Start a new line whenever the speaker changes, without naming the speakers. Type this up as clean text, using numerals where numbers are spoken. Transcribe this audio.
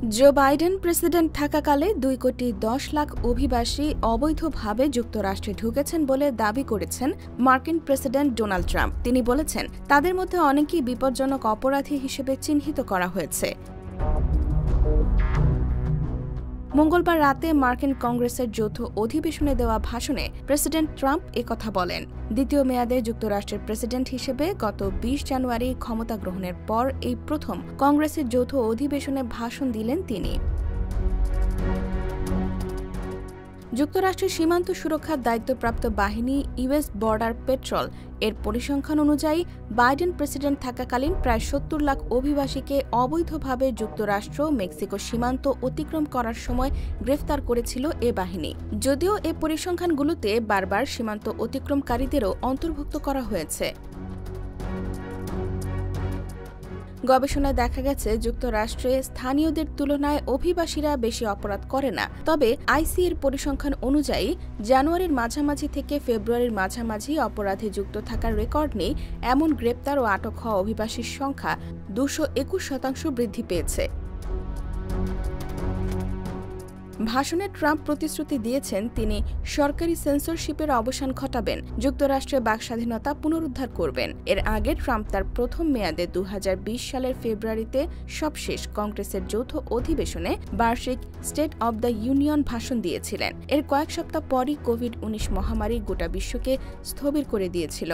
Joe Biden president থাকাকালে 2,10,00,000 অভিবাসী অবৈধভাবে যুক্তরাষ্ট্রে ঢুকেছেন বলে দাবি করেছেন মার্কিন প্রেসিডেন্ট ডোনাল্ড ট্রাম্প। তিনি বলেছেন, তাদের মধ্যে অনেকেই বিপজ্জনক অপরাধী হিসেবে চিহ্নিত করা হয়েছে। মঙ্গলবার রাতে মার্কিন কংগ্রেসের যৌথ অধিবেশনে দেওয়া ভাষণে প্রেসিডেন্ট ট্রাম্প একথা বলেন। দ্বিতীয় মেয়াদে যুক্তরাষ্ট্রের প্রেসিডেন্ট হিসেবে গত 20 জানুয়ারি ক্ষমতা গ্রহণের পর এই প্রথম কংগ্রেসের যৌথ অধিবেশনে ভাষণ দিলেন তিনি। যুক্তরাষ্ট্রের সীমান্ত সুরক্ষার দায়িত্বপ্রাপ্ত বাহিনী ইউএস বর্ডার পেট্রোল এর পরিসংখ্যান অনুযায়ী বাইডেন প্রেসিডেন্ট থাকাকালীন প্রায় 70 লাখ অভিবাসীকে অবৈধভাবে যুক্তরাষ্ট্র মেক্সিকো সীমান্ত অতিক্রম করার সময় গ্রেফতার করেছিল এ বাহিনী। যদিও এ পরিসংখ্যানগুলোতে বারবার সীমান্ত অতিক্রমকারীদেরও অন্তর্ভুক্ত করা হয়েছে। গবেষণায় দেখা গেছে, যুক্তরাষ্ট্রে স্থানীয়দের তুলনায় অভিবাসীরা বেশি অপরাধ করে না। তবে আইসিএর পরিসংখ্যান অনুযায়ী জানুয়ারির মাঝামাঝি থেকে ফেব্রুয়ারির মাঝামাঝি অপরাধে যুক্ত থাকার রেকর্ড নেই এমন গ্রেপ্তার ও আটক হওয়া অভিবাসীর সংখ্যা 221% বৃদ্ধি পেয়েছে। ভাষণে ট্রাম্প প্রতিশ্রুতি দিয়েছেন, তিনি সরকারি সেন্সরশিপের অবসান ঘটাবেন, যুক্তরাষ্ট্রে বাকস্বাধীনতা পুনরুদ্ধার করবেন। এর আগে ট্রাম্প তার প্রথম মেয়াদে 2020 সালের ফেব্রুয়ারিতে সবশেষ কংগ্রেসের যৌথ অধিবেশনে বার্ষিক স্টেট অব দ্য ইউনিয়ন ভাষণ দিয়েছিলেন। এর কয়েক সপ্তাহ পরই কোভিড-19 মহামারী গোটা বিশ্বকে স্থবির করে দিয়েছিল।